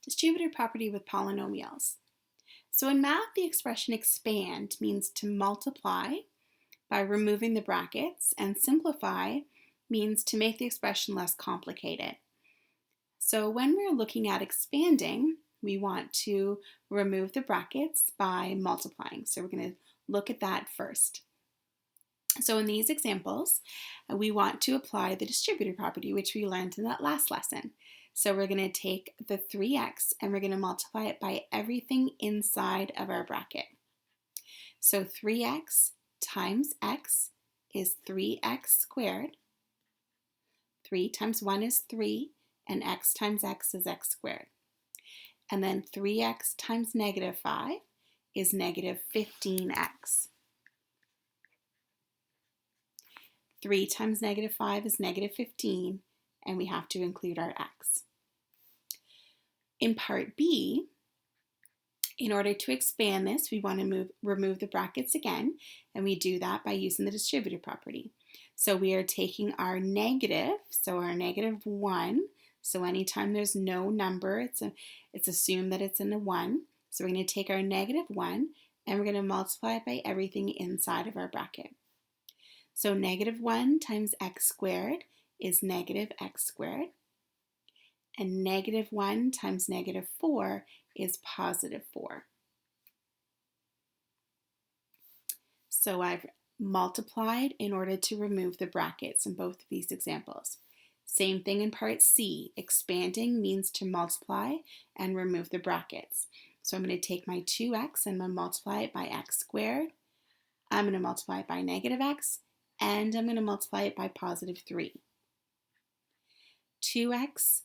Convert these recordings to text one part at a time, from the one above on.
Distributive property with polynomials. So in math, the expression expand means to multiply by removing the brackets, and simplify means to make the expression less complicated. So when we're looking at expanding, we want to remove the brackets by multiplying. So we're going to look at that first. So in these examples, we want to apply the distributive property, which we learned in that last lesson. So we're going to take the 3x and we're going to multiply it by everything inside of our bracket. So 3x times x is 3x squared. 3 times 1 is 3, and x times x is x squared. And then 3x times negative 5 is negative 15x. 3 times negative 5 is negative 15, and we have to include our x. In part B, in order to expand this, we want to remove the brackets again, and we do that by using the distributive property. So we are taking our negative, so our negative 1, so anytime there's no number, it's assumed that it's in the 1. So we're going to take our negative 1, and we're going to multiply it by everything inside of our bracket. So negative 1 times x squared is negative x squared. And negative 1 times negative 4 is positive 4. So I've multiplied in order to remove the brackets in both of these examples. Same thing in part C. Expanding means to multiply and remove the brackets. So I'm going to take my 2x and I'm going to multiply it by x squared. I'm going to multiply it by negative x, and I'm going to multiply it by positive 3. 2x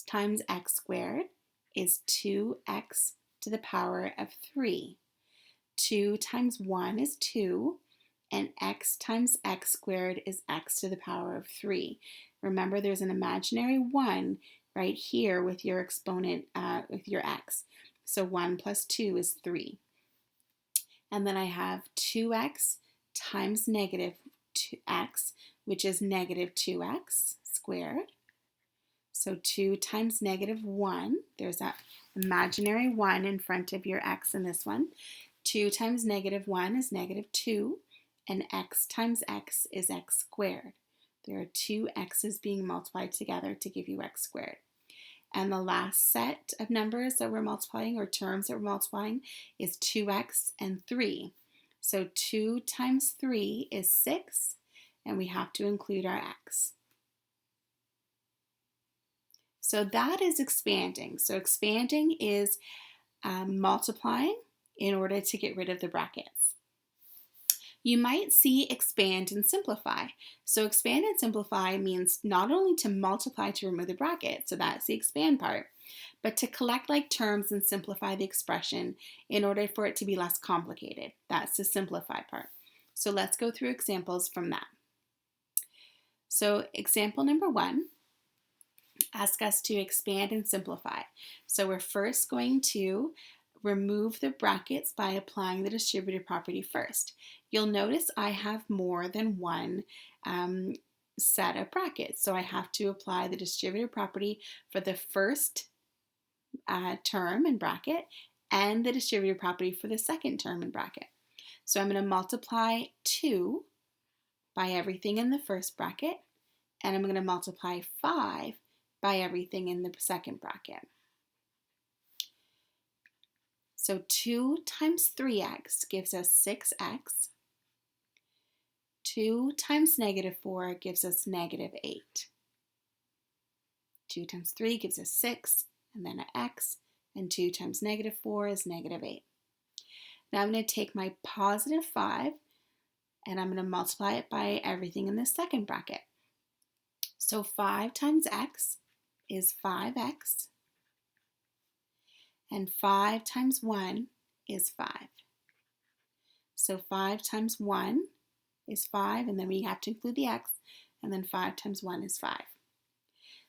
times x squared is 2x to the power of 3. 2 times 1 is 2, and x times x squared is x to the power of 3. Remember, there's an imaginary 1 right here with your exponent, with your x. So 1 plus 2 is 3. And then I have 2x times negative 2x, which is negative 2x squared. So 2 times negative 1, there's that imaginary 1 in front of your x in this one. 2 times negative 1 is negative 2, and x times x is x squared. There are two x's being multiplied together to give you x squared. And the last set of numbers that we're multiplying, or terms that we're multiplying, is 2x and 3. So 2 times 3 is 6, and we have to include our x. So that is expanding. So expanding is multiplying in order to get rid of the brackets. You might see expand and simplify. So expand and simplify means not only to multiply to remove the bracket, so that's the expand part, but to collect like terms and simplify the expression in order for it to be less complicated. That's the simplify part. So let's go through examples from that. So example number 1. Ask us to expand and simplify. So we're first going to remove the brackets by applying the distributive property first. You'll notice I have more than one set of brackets. So I have to apply the distributive property for the first term in bracket and the distributive property for the second term in bracket. So I'm going to multiply 2 by everything in the first bracket, and I'm going to multiply 5 by everything in the second bracket. So 2 times 3x gives us 6x. 2 times negative 4 gives us negative 8. 2 times 3 gives us 6, and then an x, and 2 times negative 4 is negative 8. Now I'm going to take my positive 5, and I'm going to multiply it by everything in the second bracket. So 5 times x is 5x, and 5 times 1 is 5. So 5 times 1 is 5, and then we have to include the x, and then 5 times 1 is 5.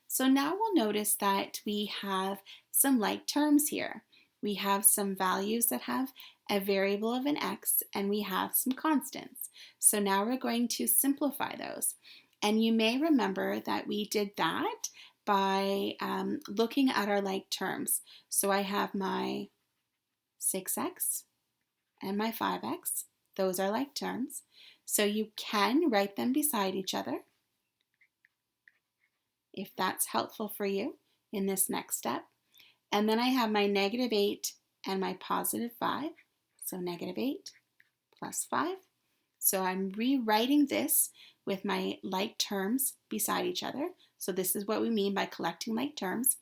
So now we'll notice that we have some like terms here. We have some values that have a variable of an x, and we have some constants. So now we're going to simplify those. And you may remember that we did that by looking at our like terms. So I have my 6x and my 5x. Those are like terms. So you can write them beside each other if that's helpful for you in this next step. And then I have my negative 8 and my positive 5. So negative 8 plus 5. So I'm rewriting this with my like terms beside each other. So this is what we mean by collecting like terms.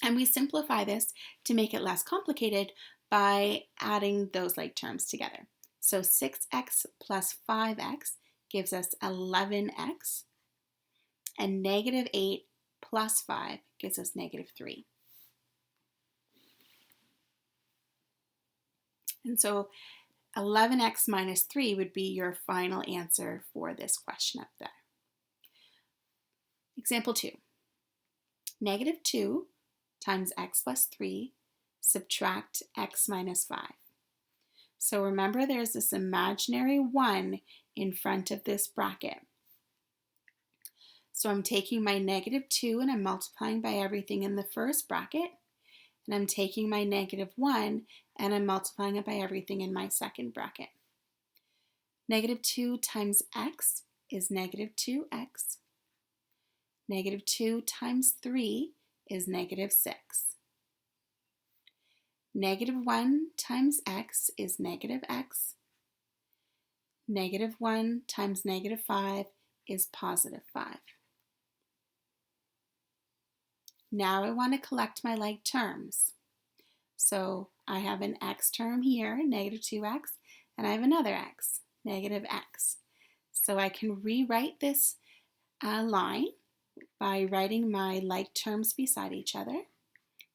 And we simplify this to make it less complicated by adding those like terms together. So 6x plus 5x gives us 11x, and negative 8 plus 5 gives us negative 3. And so 11x minus 3 would be your final answer for this question up there. Example 2. Negative 2 times x plus 3, subtract x minus 5. So remember, there's this imaginary 1 in front of this bracket. So I'm taking my negative 2 and I'm multiplying by everything in the first bracket. And I'm taking my negative 1 and I'm multiplying it by everything in my second bracket. Negative 2 times x is negative 2x. Negative 2 times 3 is negative 6. Negative 1 times x is negative x. Negative 1 times negative 5 is positive 5. Now I want to collect my like terms. So I have an x term here, negative 2x, and I have another x, negative x. So I can rewrite this line by writing my like terms beside each other.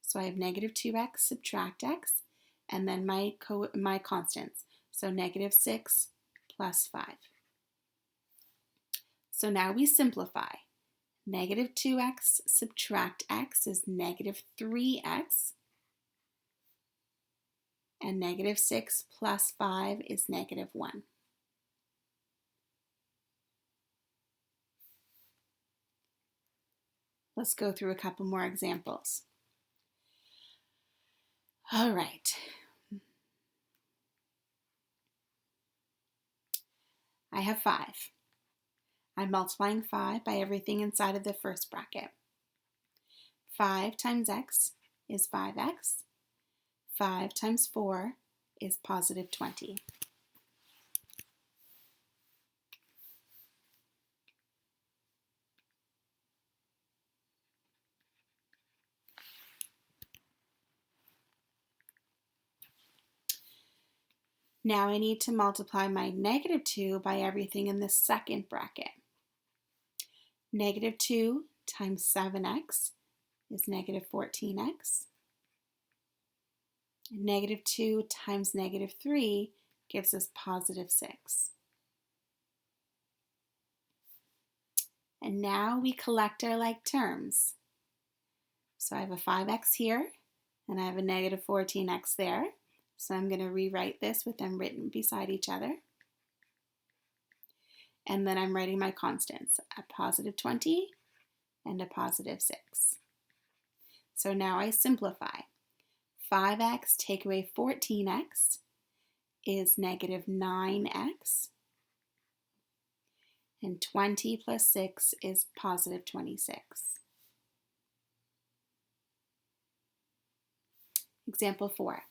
So I have negative 2x subtract x, and then my constants. So negative 6 plus 5. So now we simplify. Negative 2x subtract x is negative 3x, and negative 6 plus 5 is negative 1. Let's go through a couple more examples. All right. I have 5. I'm multiplying 5 by everything inside of the first bracket. 5 times x is 5x. 5 times 4 is positive 20. Now I need to multiply my negative 2 by everything in the second bracket. Negative 2 times 7x is negative 14x. Negative 2 times negative 3 gives us positive 6. And now we collect our like terms. So I have a 5x here, and I have a negative 14x there. So I'm going to rewrite this with them written beside each other. And then I'm writing my constants, a positive 20 and a positive 6. So now I simplify. 5x take away 14x is negative 9x. And 20 plus 6 is positive 26. Example 4.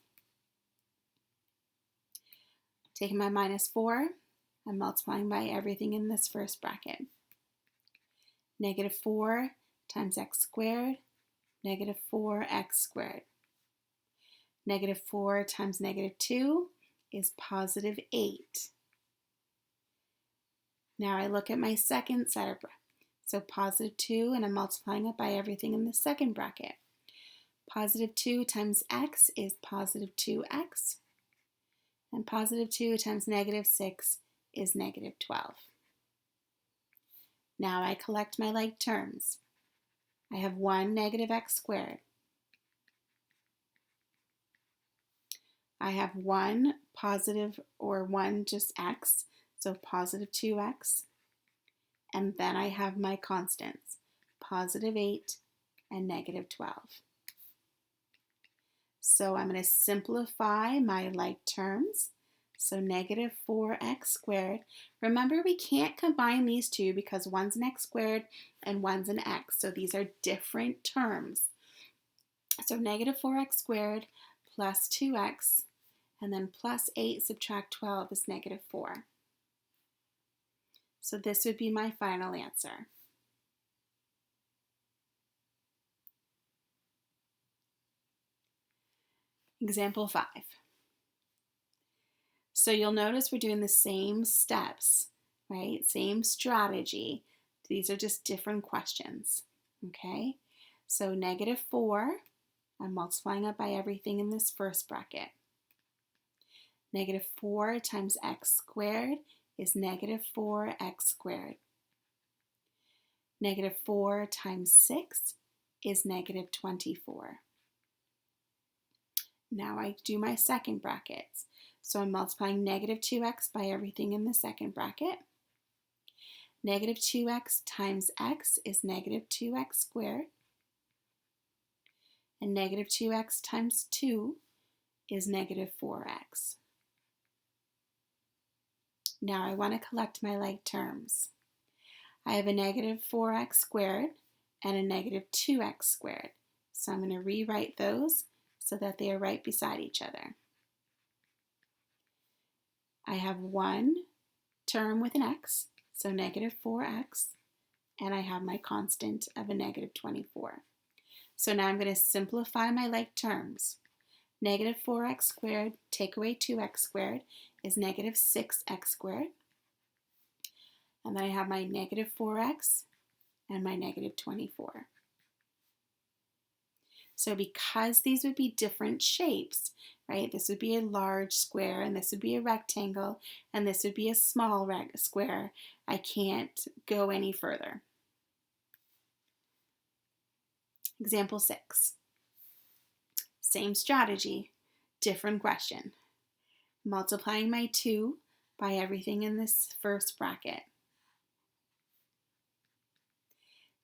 Taking my minus 4, I'm multiplying by everything in this first bracket. Negative 4 times x squared, negative 4x squared. Negative 4 times negative 2 is positive 8. Now I look at my second set of brackets. So positive 2, and I'm multiplying it by everything in the second bracket. Positive 2 times x is positive 2x. And positive 2 times negative 6 is negative 12. Now I collect my like terms. I have 1 negative x squared. I have 1 positive, or 1 just x, so positive 2x. And then I have my constants, positive 8 and negative 12. So I'm going to simplify my like terms. So negative 4x squared. Remember, we can't combine these two because one's an x squared and one's an x. So these are different terms. So negative 4x squared plus 2x, and then plus 8 subtract 12 is negative 4. So this would be my final answer. Example 5. So you'll notice we're doing the same steps, right? Same strategy. These are just different questions, okay? So negative 4, I'm multiplying it by everything in this first bracket. Negative 4 times x squared is negative 4x squared. Negative 4 times 6 is negative 24. Now I do my second brackets. So I'm multiplying negative 2x by everything in the second bracket. Negative 2x times x is negative 2x squared. And negative 2x times 2 is negative 4x. Now I want to collect my like terms. I have a negative 4x squared and a negative 2x squared. So I'm going to rewrite those so that they are right beside each other. I have one term with an x, so negative 4x, and I have my constant of a negative 24. So now I'm going to simplify my like terms. Negative 4x squared, take away 2x squared, is negative 6x squared. And then I have my negative 4x and my negative 24. So because these would be different shapes, right? This would be a large square, and this would be a rectangle, and this would be a small square. I can't go any further. Example 6. Same strategy, different question. Multiplying my 2 by everything in this first bracket.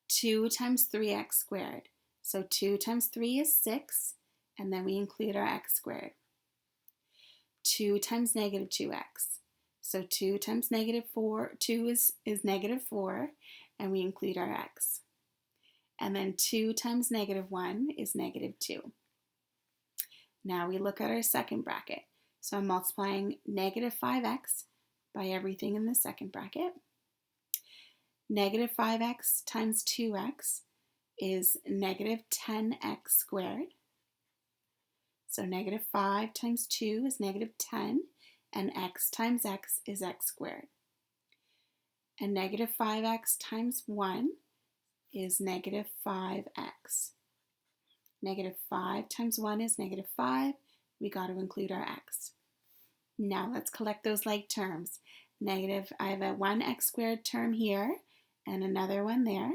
2 times 3x squared. So 2 times 3 is 6, and then we include our x squared. 2 times negative 2x. So 2 times negative 4, 2 is negative 4, and we include our x. And then 2 times negative 1 is negative 2. Now we look at our second bracket. So I'm multiplying negative 5x by everything in the second bracket. Negative 5x times 2x is negative 10x squared. So negative 5 times 2 is negative 10, and x times x is x squared. And negative 5x times 1 is negative 5x. Negative 5 times 1 is negative 5. We got to include our x. Now let's collect those like terms. I have a 1x squared term here and another one there.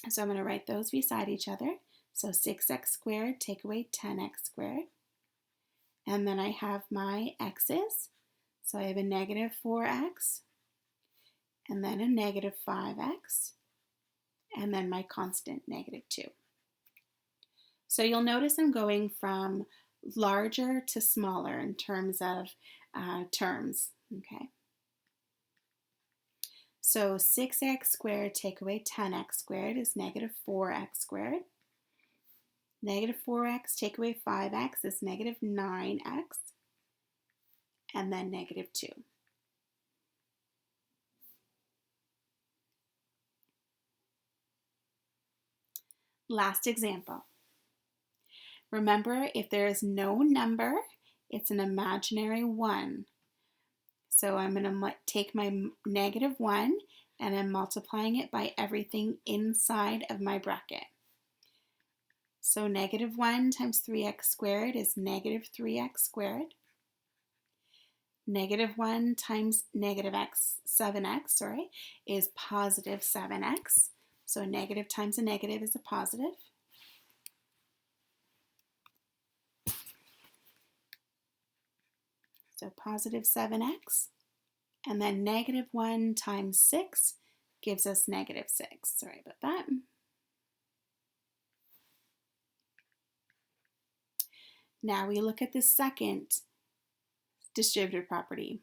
So I'm going to write those beside each other. So 6x squared, take away 10x squared. And then I have my x's. So I have a negative 4x, and then a negative 5x, and then my constant, negative 2. So you'll notice I'm going from larger to smaller in terms of terms, okay? So 6x squared take away 10x squared is negative 4x squared. Negative 4x take away 5x is negative 9x, and then negative 2. Last example. Remember, if there is no number, it's an imaginary 1. So I'm going to take my negative 1 and I'm multiplying it by everything inside of my bracket. So negative 1 times 3x squared is negative 3x squared. Negative 1 times negative 7x, is positive 7x. So a negative times a negative is a positive. So positive 7x. And then negative 1 times 6 gives us negative 6. Sorry about that. Now we look at the second distributive property.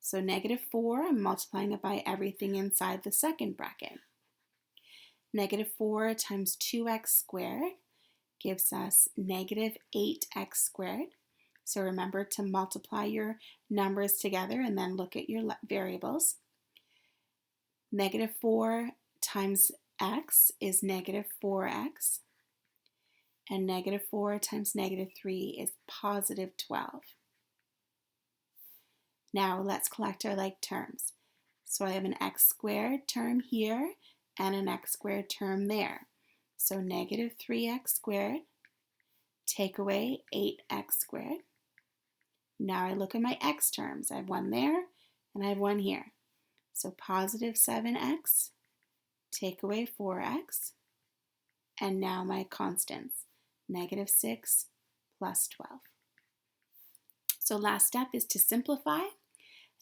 So -4, I'm multiplying it by everything inside the second bracket. -4 times 2x squared gives us -8x squared. So remember to multiply your numbers together and then look at your variables. -4 times x is -4x. And -4 times -3 is +12. Now let's collect our like terms. So I have an x squared term here and an x squared term there. So -3x squared, take away 8x squared. Now I look at my x terms. I have one there and I have one here. So +7x, take away 4x, and now my constants, -6 plus 12. So last step is to simplify.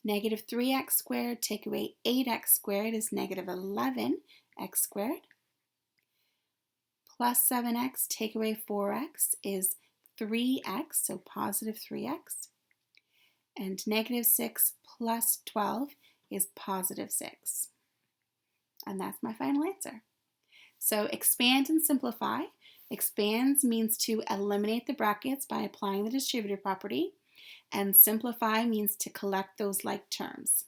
-3x squared, take away 8x squared is -11x squared. Plus 7x, take away 4x is 3x, so +3x. And -6 plus 12 is +6. And that's my final answer. So expand and simplify. Expands means to eliminate the brackets by applying the distributive property, and simplify means to collect those like terms.